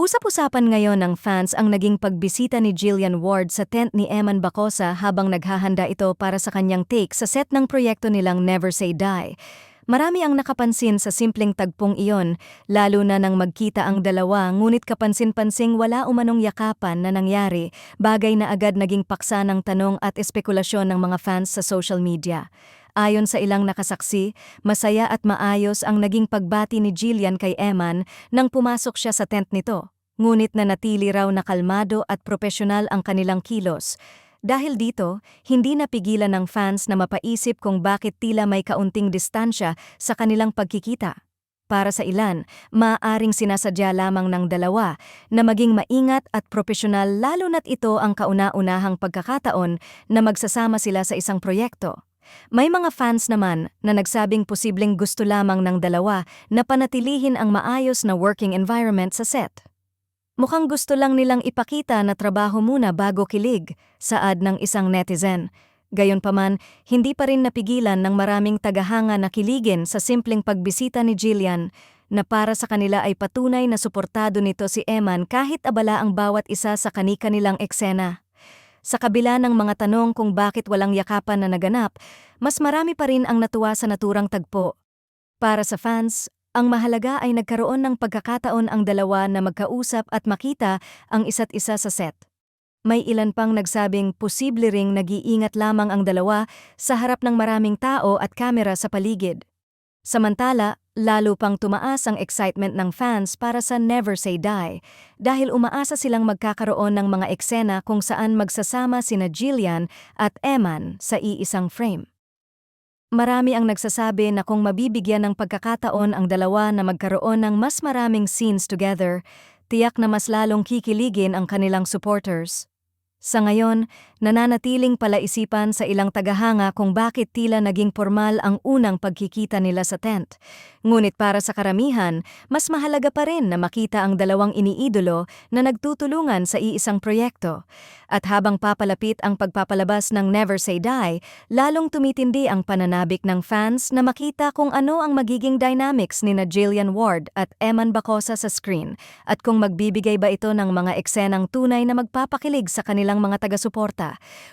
Usap-usapan ngayon ng fans ang naging pagbisita ni Jillian Ward sa tent ni Eman Bacosa habang naghahanda ito para sa kanyang take sa set ng proyekto nilang Never Say Die. Marami ang nakapansin sa simpleng tagpong iyon, lalo na nang magkita ang dalawa, ngunit kapansin-pansing wala umanong yakapan na nangyari, bagay na agad naging paksa ng tanong at espekulasyon ng mga fans sa social media. Ayon sa ilang nakasaksi, masaya at maayos ang naging pagbati ni Jillian kay Eman nang pumasok siya sa tent nito. Ngunit nanatili raw na kalmado at propesyonal ang kanilang kilos. Dahil dito, hindi napigilan ng fans na mapaisip kung bakit tila may kaunting distansya sa kanilang pagkikita. Para sa ilan, maaaring sinasadya lamang ng dalawa na maging maingat at propesyonal, lalo na't ito ang kauna-unahang pagkakataon na magsasama sila sa isang proyekto. May mga fans naman na nagsabing posibleng gusto lamang ng dalawa na panatilihin ang maayos na working environment sa set. Mukhang gusto lang nilang ipakita na trabaho muna bago kilig, saad ng isang netizen. Gayunpaman, hindi pa rin napigilan ng maraming tagahanga na kiligin sa simpleng pagbisita ni Jillian, na para sa kanila ay patunay na suportado nito si Eman kahit abala ang bawat isa sa kani-kanilang eksena. Sa kabila ng mga tanong kung bakit walang yakapan na naganap, mas marami pa rin ang natuwa sa naturang tagpo. Para sa fans, ang mahalaga ay nagkaroon ng pagkakataon ang dalawa na magkausap at makita ang isa't isa sa set. May ilan pang nagsabing posible ring nag-iingat lamang ang dalawa sa harap ng maraming tao at kamera sa paligid. Samantala, lalo pang tumaas ang excitement ng fans para sa Never Say Die dahil umaasa silang magkakaroon ng mga eksena kung saan magsasama sina Jillian at Eman sa iisang frame. Marami ang nagsasabi na kung mabibigyan ng pagkakataon ang dalawa na magkaroon ng mas maraming scenes together, tiyak na mas lalong kikiligin ang kanilang supporters. Sa ngayon, nananatiling palaisipan sa ilang tagahanga kung bakit tila naging formal ang unang pagkikita nila sa tent. Ngunit para sa karamihan, mas mahalaga pa rin na makita ang dalawang iniidolo na nagtutulungan sa iisang proyekto. At habang papalapit ang pagpapalabas ng Never Say Die, lalong tumitindi ang pananabik ng fans na makita kung ano ang magiging dynamics ni Jillian Ward at Eman Bacosa sa screen, at kung magbibigay ba ito ng mga eksenang tunay na magpapakilig sa kanilang mga taga-suporta.